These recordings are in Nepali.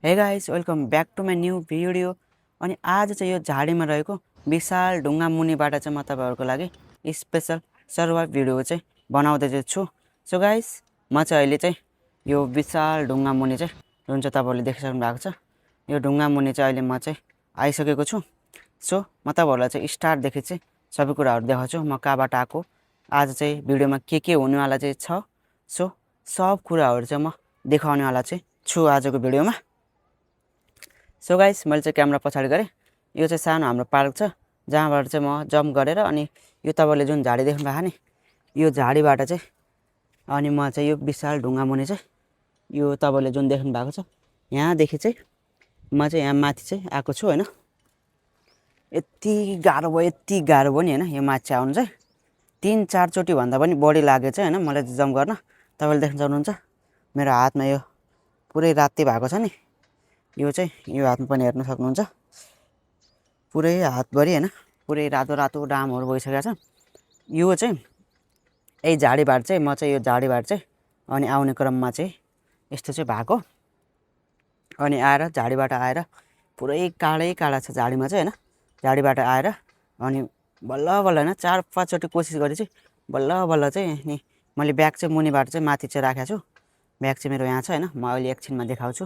हे guys welcome back to my new video. अनि आज चाहिँ यो झाडीमा रहेको विशाल ढुङ्गा मुनिबाट चाहिँ म तपाईँहरूको लागि स्पेशल सर्भाइभ भिडियो चाहिँ बनाउँदै छु। सो गाइस म चाहिँ अहिले चाहिँ यो विशाल ढुङ्गा मुनि चाहिँ जुन चाहिँ तपाईँहरूले देखिसक्नु भएको छ, यो ढुङ्गा मुनि चाहिँ अहिले म चाहिँ आइसकेको छु। सो म तपाईँहरूलाई चाहिँ स्टार्टदेखि चाहिँ सबै कुराहरू देखाउँछु म कहाँबाट आएको, आज चाहिँ भिडियोमा के हुनेवाला चाहिँ छ। सो सब कुराहरू चाहिँ म देखाउनेवाला चाहिँ छु आजको भिडियोमा। सो गाइस मैले चाहिँ क्यामेरा पछाडि गरेँ। यो चाहिँ सानो हाम्रो पार्क छ जहाँबाट चाहिँ म जम्प गरेर अनि यो तपाईँले जुन झाडी देख्नु भएको नि, यो झाडीबाट चाहिँ अनि म चाहिँ यो विशाल ढुङ्गा मुनि चाहिँ यो तपाईँले जुन देख्नु भएको छ यहाँदेखि चाहिँ म चाहिँ यहाँ माथि चाहिँ आएको छु होइन। यति गाह्रो भयो नि होइन यो माथि आउनु चाहिँ 3-4 चोटि भन्दा पनि बढी लाग्यो चाहिँ होइन मलाई जम्प गर्न। तपाईँले देख्न सक्नुहुन्छ मेरो हातमा यो पुरै राति भएको छ नि, यो चाहिँ यो हातमा पनि हेर्न सक्नुहुन्छ पुरै हातभरि होइन पुरै रातो रातो डामहरू भइसकेको छ। यो चाहिँ यही झाडीबाट चाहिँ म चाहिँ यो झाडीबाट चाहिँ अनि आउने क्रममा चाहिँ यस्तो चाहिँ भएको। अनि आएर झाडीबाट आएर पुरै कालै छ झाडीमा चाहिँ होइन। झाडीबाट आएर अनि बल्ल बल्ल होइन 4-5 चोटि कोसिस गरेँ चाहिँ बल्ल चाहिँ नि मैले ब्याग चाहिँ मुनिबाट चाहिँ माथि चाहिँ राखेको छु। ब्याग चाहिँ मेरो यहाँ छ होइन, म अहिले एकछिनमा देखाउँछु।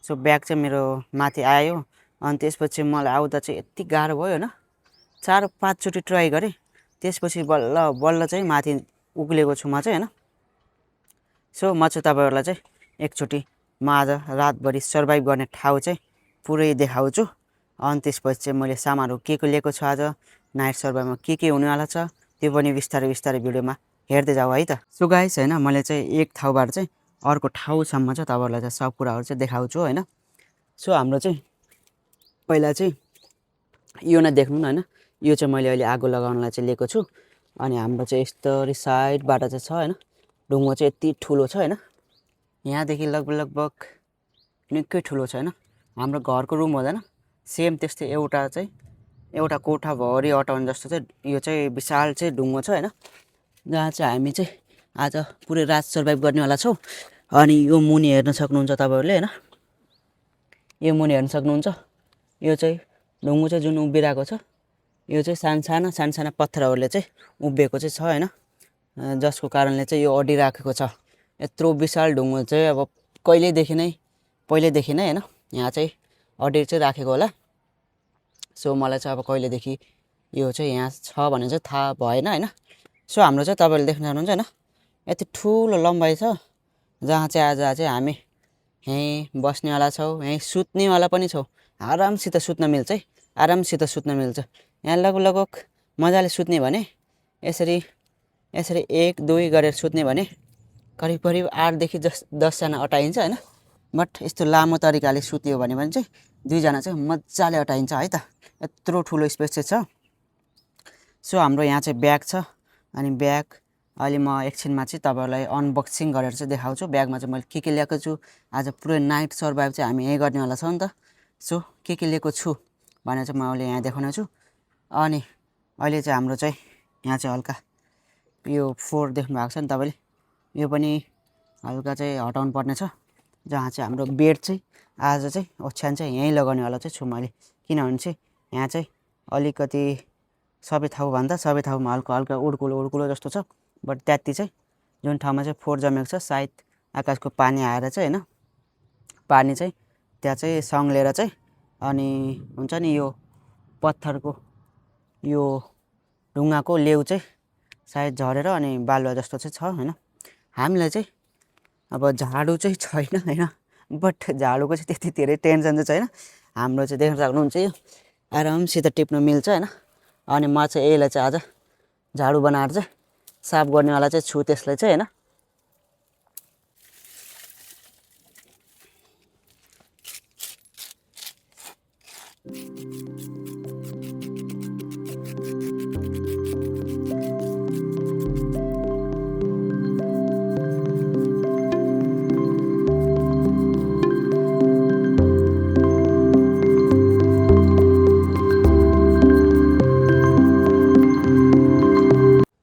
सो ब्याग चाहिँ मेरो माथि आयो अनि त्यसपछि मलाई आउँदा चाहिँ यति गाह्रो भयो होइन, 4-5 चोटि ट्राई गरेँ त्यसपछि बल्ल चाहिँ माथि उक्लेको छु म चाहिँ होइन। सो म चाहिँ तपाईँहरूलाई चाहिँ एकचोटि म आज रातभरि सर्भाइभ गर्ने ठाउँ चाहिँ पुरै देखाउँछु। अनि त्यसपछि चाहिँ मैले सामानहरू के लिएको छु आज नाइट सर्भाइभमा के हुनेवाला छ त्यो पनि बिस्तारै भिडियोमा हेर्दै जाऊ है त। सो गाइस होइन मैले चाहिँ एक ठाउँबाट चाहिँ अर्को ठाउँसम्म चाहिँ तपाईँहरूलाई चाहिँ सब कुराहरू चाहिँ देखाउँछु होइन। सो हाम्रो चाहिँ पहिला चाहिँ यो नै देख्नु न होइन, यो चाहिँ मैले अहिले आगो लगाउनलाई चाहिँ लिएको छु। अनि हाम्रो चाहिँ यस्तरी साइडबाट चाहिँ छ होइन, ढुङ्गो चाहिँ यति ठुलो छ होइन, यहाँदेखि लगभग निकै ठुलो छ होइन। हाम्रो घरको रुम हुँदैन सेम त्यस्तै एउटा कोठाभरि अटाउने जस्तो चाहिँ यो चाहिँ विशाल चाहिँ ढुङ्गो छ होइन, जहाँ चाहिँ हामी चाहिँ आज पुरै रात सर्भाइभ गर्नेवाला छौँ। अनि यो मुनि हेर्न सक्नुहुन्छ तपाईँहरूले होइन, यो मुनि हेर्न सक्नुहुन्छ यो चाहिँ ढुङ्गो चाहिँ जुन उभिरहेको छ यो चाहिँ साना पत्थरहरूले चाहिँ उभिएको चाहिँ छ होइन, जसको कारणले चाहिँ यो अडिराखेको छ। यत्रो विशाल ढुङ्गो चाहिँ अब पहिल्यैदेखि नै होइन यहाँ चाहिँ अडिर चाहिँ राखेको होला। सो मलाई चाहिँ अब कहिलेदेखि यो चाहिँ यहाँ छ भने चाहिँ थाहा भएन होइन। सो हाम्रो चाहिँ तपाईँले देख्न सक्नुहुन्छ होइन यति ठुलो लम्बाइ छ जहाँ चाहिँ आज चाहिँ हामी यहीँ बस्नेवाला छौँ, यहीँ सुत्नेवाला पनि छौँ। आरामसित सुत्न मिल्छ यहाँ लगभग मजाले सुत्ने भने यसरी 1-2 गरेर सुत्ने भने करिब 8देखि 10जना अटाइन्छ होइन। बट यस्तो लामो तरिकाले सुत्यो भने चाहिँ 2जना चाहिँ मजाले अटाइन्छ है त, यत्रो ठुलो स्पेस चाहिँ छ। सो हाम्रो यहाँ चाहिँ ब्याग छ अनि ब्याग अहिले म एकछिनमा चाहिँ तपाईँहरूलाई अनबक्सिङ गरेर चाहिँ देखाउँछु। ब्यागमा चाहिँ मैले के ल्याएको छु, आज पुरै नाइट सर्भाइभ चाहिँ हामी यहीँ गर्नेवाला छौँ नि त। सो के लिएको छु भनेर चाहिँ म अहिले यहाँ देखाउने छु। अनि अहिले चाहिँ हाम्रो चाहिँ यहाँ चाहिँ हल्का यो 4 देख्नु भएको छ नि तपाईँले, यो पनि हल्का चाहिँ हटाउनु पर्ने छ। जहाँ चाहिँ हाम्रो बेड चाहिँ आज चाहिँ ओछ्यान चाहिँ यहीँ लगाउनेवाला चाहिँ छु मैले, किनभने चाहिँ यहाँ चाहिँ अलिकति सबै ठाउँमा हल्का उड्कुलो जस्तो छ। बट त्यति चाहिँ जुन ठाउँमा चाहिँ 4 जमेको छ सायद आकाशको पानी आएर चाहिँ होइन, पानी चाहिँ त्यहाँ चाहिँ सङ्लेर चाहिँ अनि हुन्छ नि यो पत्थरको यो ढुङ्गाको लेउ चाहिँ सायद झरेर अनि बालुवा जस्तो चाहिँ छ होइन। हामीलाई चाहिँ अब झाडु चाहिँ छैन होइन, बट झाडुको चाहिँ त्यति धेरै टेन्सन चाहिँ छैन। हाम्रो चाहिँ देख्न सक्नुहुन्छ यो आरामसित टिप्न मिल्छ होइन। अनि म चाहिँ यसलाई चाहिँ आज झाडु बनाएर चाहिँ साफ गर्नेवाला चाहिँ छु त्यसलाई चाहिँ होइन।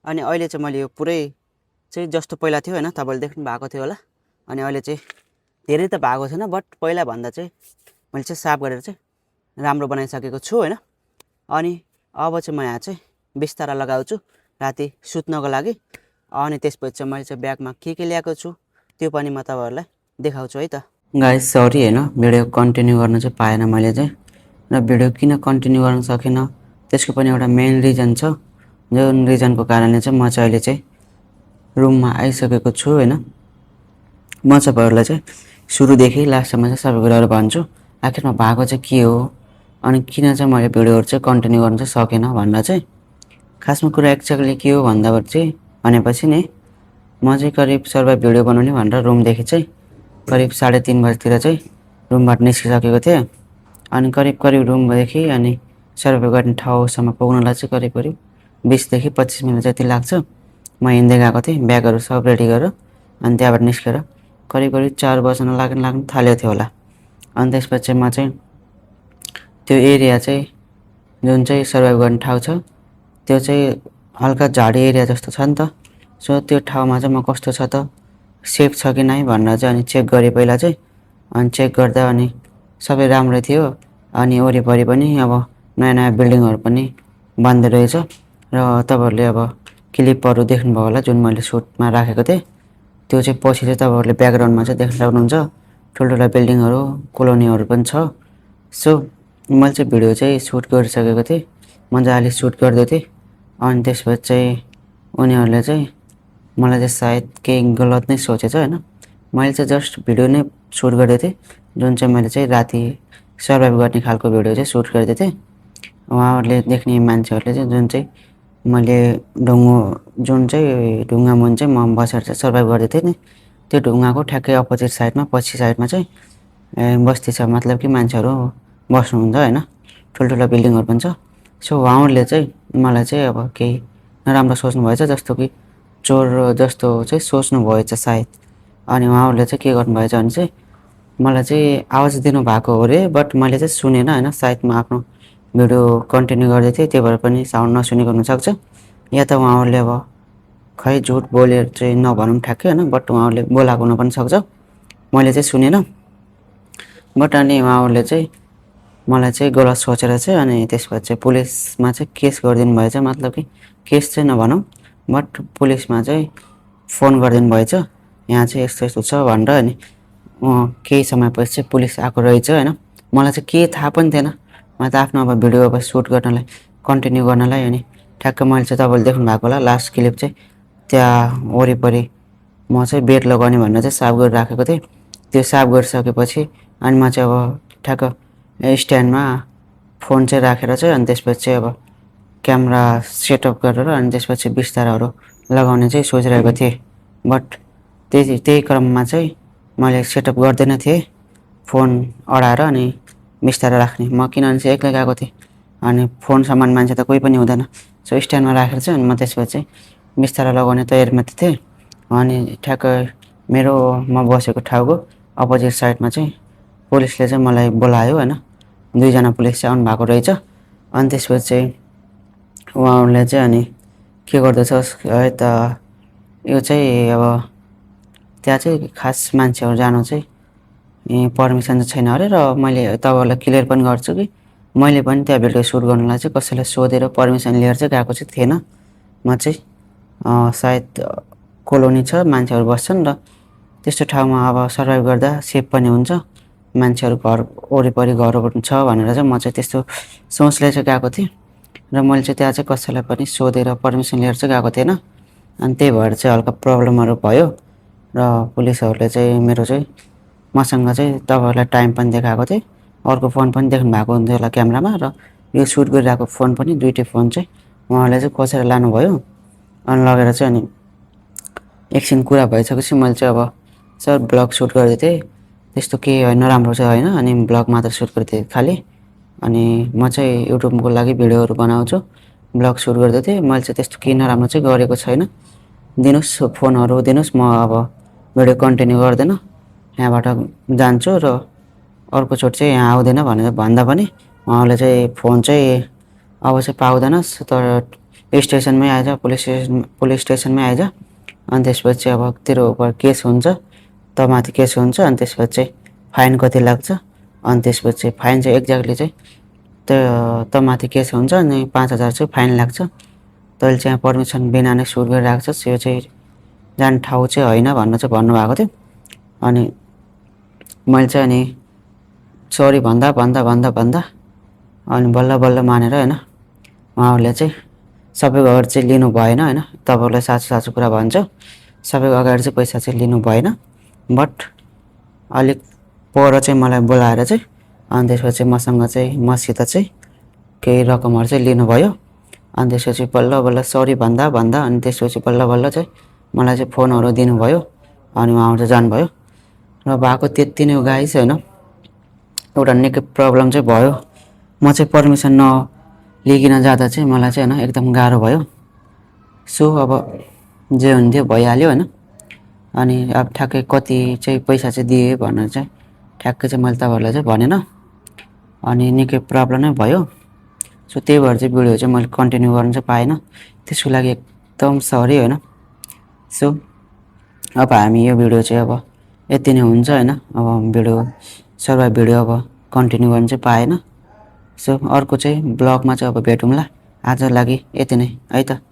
अनि अहिले चाहिँ मैले यो पुरै चाहिँ जस्तो पहिला थियो होइन तपाईँले देख्नु भएको थियो होला, अनि अहिले चाहिँ धेरै त भएको छैन बट पहिला भन्दा चाहिँ मैले चाहिँ साफ गरेर चाहिँ राम्रो बनाइसकेको छु हैन। अनि अब चाहिँ म यहाँ चाहिँ बिस्तारा लगाउँछु राति सुत्नको लागि। अनि त्यसपछि चाहिँ मैले चाहिँ ब्यागमा के ल्याएको छु त्यो पनि म तपाईहरुलाई देखाउँछु है त। गाइस सरी हैन, भिडियो कन्टिन्यू गर्न चाहिँ पाएन मैले चाहिँ। र भिडियो किन कन्टिन्यू गर्न सकेन त्यसको पनि एउटा मेन रिजन छ, जुन रिजनको कारणले चाहिँ म चाहिँ अहिले चाहिँ रुममा आइसकेको छु हैन। म चाहिँ तपाईहरुलाई चाहिँ सुरुदेखि लास्टसम्म चाहिँ सबै कुराहरु भन्छु आखिरमा भएको चाहिँ के हो अनि किन चाहिँ मैले भिडियोहरु चाहिँ कन्टिन्यू गर्न चाहिँ सकेन भनेर चाहिँ। खासमा कुरा एक्ज्याक्टली के हो भन्दाखेरि भनेपछि नि म चाहिँ करिब सर्भाइभ भिडियो बनाउने भनेर रुमदेखि चाहिँ करिब 3:30 बजेतिर चाहिँ रुमबाट निस्किसकेको थिएँ। अनि करिब रुमदेखि अनि सर्भाइभ गर्ने ठाउँसम्म पुग्नलाई चाहिँ करिब 20 देखि 25 मिनेट जति लाग्छ। म हिँड्दै गएको थिएँ ब्यागहरु सब रेडी गरेर। अनि त्यहाँबाट निस्केर करिब 4 बज्न लाग्न थाल्यो थियो होला। अनि त्यसपछि म चाहिँ त्यो एरिया चाहिँ जुन चाहिँ सर्भाइभ गर्ने ठाउँ छ त्यो चाहिँ हल्का झाडी एरिया जस्तो छ नि त। सो त्यो ठाउँमा चाहिँ म कस्तो छ त सेफ छ कि नै भनेर चाहिँ अनि चेक गरे पहिला चाहिँ। अनि चेक गर्दा अनि सबै राम्रै थियो। अनि वरिपरि पनि अब नयाँ बिल्डिङहरु पनि बन्दै रहेछ। र तपाईहरुले अब क्लिपहरु देख्नुभयो होला जुन मैले सुटमा राखेको थिएँ त्यो चाहिँ पछि चाहिँ तपाईहरुले ब्याकग्राउन्डमा चाहिँ देख्न सक्नुहुन्छ ठुलठुला बिल्डिङहरु कोलोनीहरु पनि छ। सो मैले चाहिँ भिडियो चाहिँ सुट गरिसकेको थिएँ, मजाले सुट गर्दै थिएँ। अनि त्यसपछि चाहिँ उनीहरुले चाहिँ मलाई चाहिँ सायद केही गलत नै सोचेछ हैन। मैले चाहिँ जस्ट भिडियो नै सुट गर्दै थिएँ जुन चाहिँ मैले चाहिँ राति सर्भाइभ गर्ने खालको भिडियो चाहिँ सुट गर्दै थिएँ। उहाँहरुले देख्ने मान्छेहरुले चाहिँ जुन चाहिँ मैले जुन चाहिँ ढुङ्गा मुनि चाहिँ म बसेर चाहिँ सर्भाइभ गर्दै थिएँ नि त्यो ढुङ्गाको ठ्याक्कै अपोजिट साइडमा पछि साइडमा चाहिँ बस्ती छ, मतलब कि मान्छेहरु बस्नुहुन्छ हैन। ठुलठुला बिल्डिङहरु पनि छ। सो उहाँहरुले चाहिँ मलाई चाहिँ अब केही नराम्रो सोच्नु भएछ जस्तो कि चोर जस्तो चाहिँ सोच्नु भएछ सायद। अनि उहाँहरुले चाहिँ के गर्नु भएछ भने चाहिँ मलाई चाहिँ आवाज दिनु भएको हो रे बट मैले चाहिँ सुनेन हैन। सायद म आफ्नो भिडियो कन्टिन्यू गर्दै थिएँ त्यही भएर पनि साउन्ड नसुनेको हुन सक्छ। या त उहाँहरुले अब खै झुट बोलेर चाहिँ नभनौं ठ्याक्कै हैन बट उहाँहरुले बोलाको हुन पनि सक्छ, मैले चाहिँ सुनेन। बट अनि उहाँहरुले चाहिँ मलाई चाहिँ गलत सोचेर चाहिँ अनि त्यसपछि चाहिँ पुलिसमा चाहिँ केस गरिदिनु भएछ। मतलब कि केस चाहिँ नभनौं बट पुलिसमा चाहिँ फोन गरिदिनु भएछ यहाँ चाहिँ यस्तो छ भनेर। अनि केही समयपछि चाहिँ पुलिस आएको रहेछ हैन। मलाई चाहिँ के थाहा पनि थिएन। म त आफ्नो अब भिडियो अब सुट गर्नलाई कन्टिन्यू गर्नलाई अनि ठ्याक्क मैले चाहिँ तपाईले देख्नु भएको होला लास्ट क्लिप चाहिँ त्यहाँ वरिपरि म चाहिँ बेड लगाउने भनेर चाहिँ साफ गरिराखेको थिएँ। त्यो साफ गरिसकेपछि अनि म चाहिँ अब ठ्याक्क स्ट्यान्डमा फोन चाहिँ राखेर चाहिँ अनि त्यसपछि चाहिँ अब क्यामेरा सेटअप गरेर अनि त्यसपछि बिस्ताराहरु लगाउने चाहिँ सोचिरहेको थिएँ। बट त्यही क्रममा चाहिँ मैले सेटअप गर्दैन थिएँ फोन अडाएर अनि बिस्तारा राख्ने। म किनभने चाहिँ एक्लै गएको थिएँ अनि फोन सामान मान्छे त कोही पनि हुँदैन। सो स्ट्यान्डमा राखेर चाहिँ अनि म त्यसपछि बिस्तारा लगाउने तयारीमा थिएँ। अनि ठ्याक्क मेरो म बसेको ठाउँको अपोजिट साइडमा चाहिँ पुलिसले चाहिँ मलाई बोलायो हैन। 2 जना पुलिस चाहिँ आउनु भएको रहेछ। अनि त्यसपछि चाहिँ उहाँहरुले चाहिँ अनि के गर्दैछस् है त यो चाहिँ अब त्यहाँ चाहिँ खास मान्छेहरु जानु चाहिँ पर्मिसन छैन अरे। र मैले तपाईहरुलाई क्लियर पनि गर्छु कि मैले पनि त्यहाँ भिडियो सुट गर्नलाई चाहिँ कसैलाई सोधेर पर्मिसन लिएर चाहिँ गएको चाहिँ थिएन। म चाहिँ सायद कोलोनी छ मान्छेहरु बस्छन् र त्यस्तो ठाउँमा अब सर्भाइभ गर्दा सेफ पनि हुन्छ, मान्छेहरु घर वरिपरि घरहरु छ भनेर चाहिँ म चाहिँ त्यस्तो सोचले चाहिँ गएको थिएँ। र मैले चाहिँ त्यहाँ चाहिँ कसैलाई पनि सोधेर पर्मिसन लिएर चाहिँ गएको थिएन। अनि त्यही भएर चाहिँ हल्का प्रब्लमहरु भयो र पुलिसहरुले चाहिँ मेरो चाहिँ मसँग चाहिँ तपाईहरुलाई टाइम पनि देखाएको थिएँ, अर्को फोन पनि देख्नु भएको हुन्थ्यो होला क्यामेरामा। र यो सुट गरिरहेको फोन पनि दुईटै फोन चाहिँ उहाँले चाहिँ खोजेर लानु भयो। अनि लगेर चाहिँ अनि एकछिन कुरा भइसकेपछि मैले चाहिँ अब सर ब्लग सुट गर्दै थिएँ त्यस्तो केही नराम्रो चाहिँ हैन अनि ब्लग मात्र सुट गर्दै थिएँ खाली। अनि म चाहिँ युट्युबको लागि भिडियोहरु बनाउँछु, ब्लग सुट गर्दै थिएँ। मैले चाहिँ त्यस्तो केही नराम्रो चाहिँ गरेको छैन, दिनुस् फोनहरु दिनुस्, म अब भिडियो कन्टिन्यू गर्दैन यहाँबाट जान्छु र अर्को चोट चाहिँ यहाँ आउँदैन भनेर भन्दा पनि उहाँले चाहिँ फोन चाहिँ अब चाहिँ पाउँदैनस् तर स्टेसनमै आइज पुलिस स्टेसनमै आइज अनि त्यसपछि अब तेरो उपर केस हुन्छ माथि केस हुन्छ अनि त्यसपछि चाहिँ फाइन कति लाग्छ अनि त्यसपछि फाइन चाहिँ एक्ज्याक्टली चाहिँ त्यो माथि केस हुन्छ अनि 5000 चाहिँ फाइन लाग्छ। तैँले चाहिँ पर्मिसन बिना नै सुट गरिरहेको छस्, यो चाहिँ जाने ठाउँ चाहिँ होइन भनेर चाहिँ भन्नुभएको थियो। अनि मैले चाहिँ अनि सरी भन्दा अनि बल्ल बल्ल मानेर होइन उहाँहरूले चाहिँ सबैको अगाडि चाहिँ लिनु भएन होइन। तपाईँहरूलाई साँचो कुरा भन्छु, सबैको अगाडि चाहिँ पैसा चाहिँ लिनु भएन। बट अलिक पर चाहिँ मलाई बोलाएर चाहिँ अनि त्यसपछि मसित चाहिँ केही रकमहरू चाहिँ लिनुभयो। अनि त्यसपछि बल्ल बल्ल सरी भन्दा अनि त्यसपछि बल्ल बल्ल चाहिँ मलाई चाहिँ फोनहरू दिनुभयो अनि उहाँहरू चाहिँ जानुभयो। र भएको त्यति नै हो गाइस होइन। एउटा निकै प्रब्लम चाहिँ भयो, म चाहिँ पर्मिसन नलिकन जाँदा चाहिँ मलाई चाहिँ होइन एकदम गाह्रो भयो। सो अब जे हुन्थ्यो भइहाल्यो होइन। अनि अब ठ्याक्कै कति चाहिँ पैसा चाहिँ दिएँ भनेर चाहिँ ठ्याक्कै चाहिँ मैले तपाईँहरूलाई चाहिँ भनेन अनि निकै प्रब्लम नै भयो। सो त्यही भएर चाहिँ भिडियो चाहिँ मैले कन्टिन्यू गर्न चाहिँ पाएन, त्यसको लागि एकदम सरी होइन। सो अब हामी यो भिडियो चाहिँ अब यति नै हुन्छ होइन। अब सर्वाइभ भिडियो अब कन्टिन्यू गर्न चाहिँ पाएन। सो अर्को चाहिँ ब्लगमा चाहिँ अब भेटौँला। आजको लागि यति नै है त।